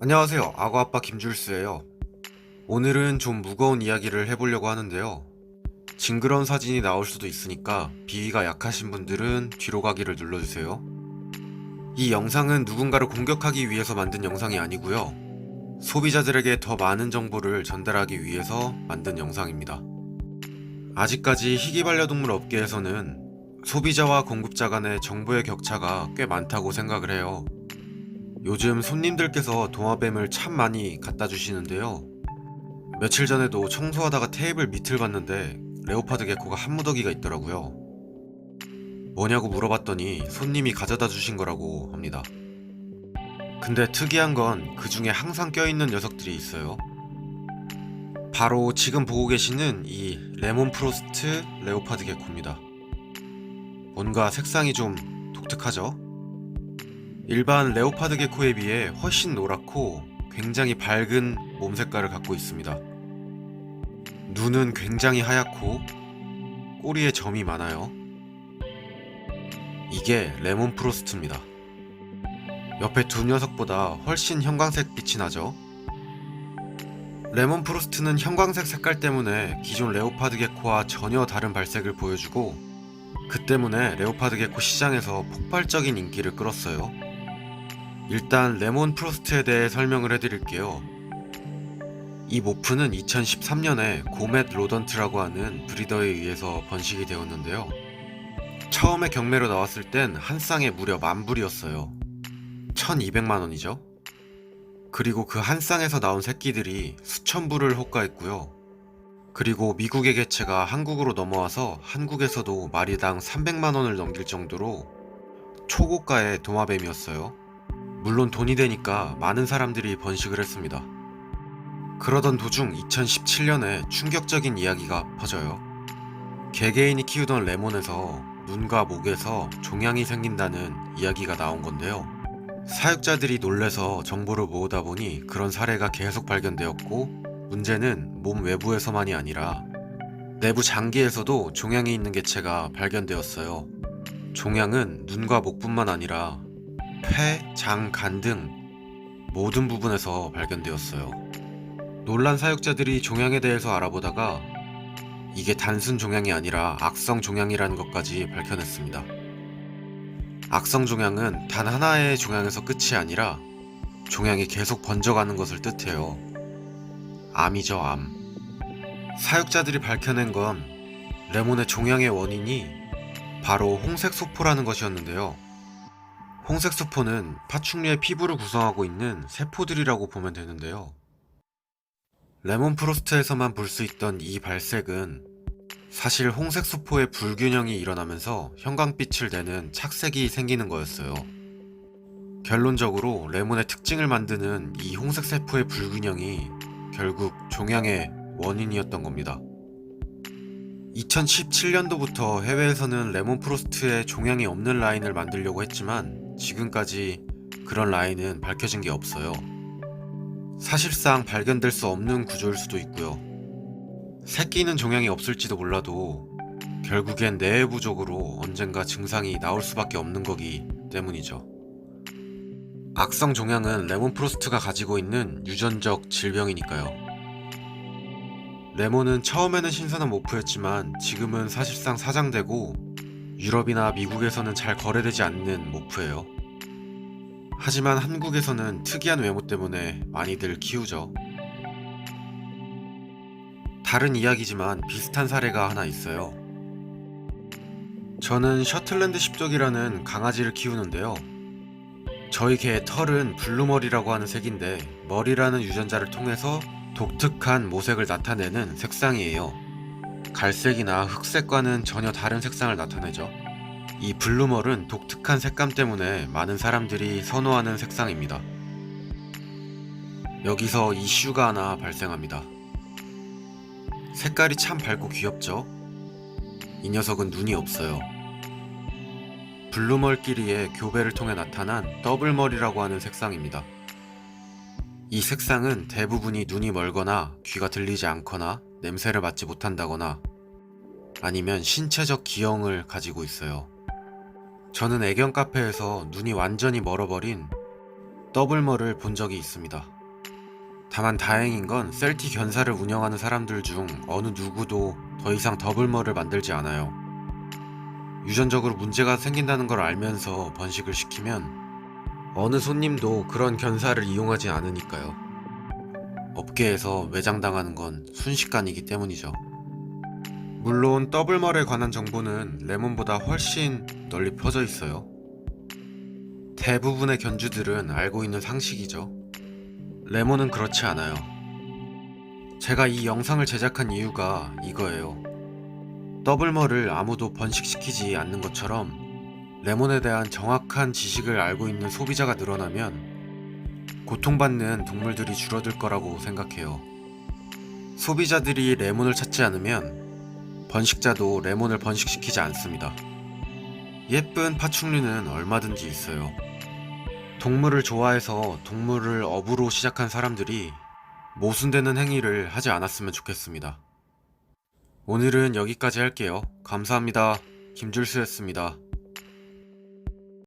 안녕하세요. 악어아빠 김줄수예요. 오늘은 좀 무거운 이야기를 해보려고 하는데요. 징그러운 사진이 나올 수도 있으니까 비위가 약하신 분들은 뒤로 가기를 눌러주세요. 이 영상은 누군가를 공격하기 위해서 만든 영상이 아니고요. 소비자들에게 더 많은 정보를 전달하기 위해서 만든 영상입니다. 아직까지 희귀 반려동물 업계에서는 소비자와 공급자 간의 정보의 격차가 꽤 많다고 생각을 해요. 요즘 손님들께서 도마뱀을 참 많이 갖다 주시는데요. 며칠 전에도 청소하다가 테이블 밑을 봤는데 레오파드 개코가 한 무더기가 있더라고요. 뭐냐고 물어봤더니 손님이 가져다 주신 거라고 합니다. 근데 특이한 건 그 중에 항상 껴있는 녀석들이 있어요. 바로 지금 보고 계시는 이 레몬 프로스트 레오파드 개코입니다. 뭔가 색상이 좀 독특하죠? 일반 레오파드 개코에 비해 훨씬 노랗고 굉장히 밝은 몸 색깔을 갖고 있습니다. 눈은 굉장히 하얗고 꼬리에 점이 많아요. 이게 레몬 프로스트입니다. 옆에 두 녀석보다 훨씬 형광색 빛이 나죠. 레몬 프로스트는 형광색 색깔 때문에 기존 레오파드 개코와 전혀 다른 발색을 보여주고 그 때문에 레오파드 개코 시장에서 폭발적인 인기를 끌었어요. 일단 레몬 프로스트에 대해 설명을 해드릴게요. 이 모프는 2013년에 고멧 로던트라고 하는 브리더에 의해서 번식이 되었는데요. 처음에 경매로 나왔을 땐 한 쌍에 무려 10,000불이었어요. 1200만원이죠. 그리고 그 한 쌍에서 나온 새끼들이 수천 불을 호가했고요. 그리고 미국의 개체가 한국으로 넘어와서 한국에서도 마리당 300만원을 넘길 정도로 초고가의 도마뱀이었어요. 물론 돈이 되니까 많은 사람들이 번식을 했습니다. 그러던 도중 2017년에 충격적인 이야기가 퍼져요. 개개인이 키우던 레몬에서 눈과 목에서 종양이 생긴다는 이야기가 나온 건데요. 사육자들이 놀래서 정보를 모으다 보니 그런 사례가 계속 발견되었고, 문제는 몸 외부에서만이 아니라 내부 장기에서도 종양이 있는 개체가 발견되었어요. 종양은 눈과 목뿐만 아니라 폐, 장, 간 등 모든 부분에서 발견되었어요. 놀란 사육자들이 종양에 대해서 알아보다가 이게 단순 종양이 아니라 악성 종양이라는 것까지 밝혀냈습니다. 악성 종양은 단 하나의 종양에서 끝이 아니라 종양이 계속 번져가는 것을 뜻해요. 암이죠, 암. 사육자들이 밝혀낸 건 레몬의 종양의 원인이 바로 홍색소포라는 것이었는데요. 홍색소포는 파충류의 피부를 구성하고 있는 세포들이라고 보면 되는데요. 레몬 프로스트에서만 볼 수 있던 이 발색은 사실 홍색소포의 불균형이 일어나면서 형광빛을 내는 착색이 생기는 거였어요. 결론적으로 레몬의 특징을 만드는 이 홍색 세포의 불균형이 결국 종양의 원인이었던 겁니다. 2017년도부터 해외에서는 레몬 프로스트에 종양이 없는 라인을 만들려고 했지만 지금까지 그런 라인은 밝혀진 게 없어요. 사실상 발견될 수 없는 구조일 수도 있고요. 새끼는 종양이 없을지도 몰라도 결국엔 내부적으로 언젠가 증상이 나올 수밖에 없는 거기 때문이죠. 악성 종양은 레몬 프로스트가 가지고 있는 유전적 질병이니까요. 레몬은 처음에는 신선한 모프였지만 지금은 사실상 사장되고 유럽이나 미국에서는 잘 거래되지 않는 모프예요. 하지만 한국에서는 특이한 외모 때문에 많이들 키우죠. 다른 이야기지만 비슷한 사례가 하나 있어요. 저는 셔틀랜드 십족이라는 강아지를 키우는데요. 저희 개의 털은 블루머리라고 하는 색인데 머리라는 유전자를 통해서 독특한 모색을 나타내는 색상이에요. 갈색이나 흑색과는 전혀 다른 색상을 나타내죠. 이 블루멀은 독특한 색감 때문에 많은 사람들이 선호하는 색상입니다. 여기서 이슈가 하나 발생합니다. 색깔이 참 밝고 귀엽죠? 이 녀석은 눈이 없어요. 블루멀끼리의 교배를 통해 나타난 더블멀이라고 하는 색상입니다. 이 색상은 대부분이 눈이 멀거나 귀가 들리지 않거나 냄새를 맡지 못한다거나 아니면 신체적 기형을 가지고 있어요. 저는 애견 카페에서 눈이 완전히 멀어버린 더블머를 본 적이 있습니다. 다만 다행인 건 셀티 견사를 운영하는 사람들 중 어느 누구도 더 이상 더블머를 만들지 않아요. 유전적으로 문제가 생긴다는 걸 알면서 번식을 시키면 어느 손님도 그런 견사를 이용하지 않으니까요. 업계에서 외장당하는 건 순식간이기 때문이죠. 물론 더블멀에 관한 정보는 레몬보다 훨씬 널리 퍼져 있어요. 대부분의 견주들은 알고 있는 상식이죠. 레몬은 그렇지 않아요. 제가 이 영상을 제작한 이유가 이거예요. 더블멀을 아무도 번식시키지 않는 것처럼 레몬에 대한 정확한 지식을 알고 있는 소비자가 늘어나면 고통받는 동물들이 줄어들 거라고 생각해요. 소비자들이 레몬을 찾지 않으면 번식자도 레몬을 번식시키지 않습니다. 예쁜 파충류는 얼마든지 있어요. 동물을 좋아해서 동물을 업으로 시작한 사람들이 모순되는 행위를 하지 않았으면 좋겠습니다. 오늘은 여기까지 할게요. 감사합니다. 김줄수였습니다.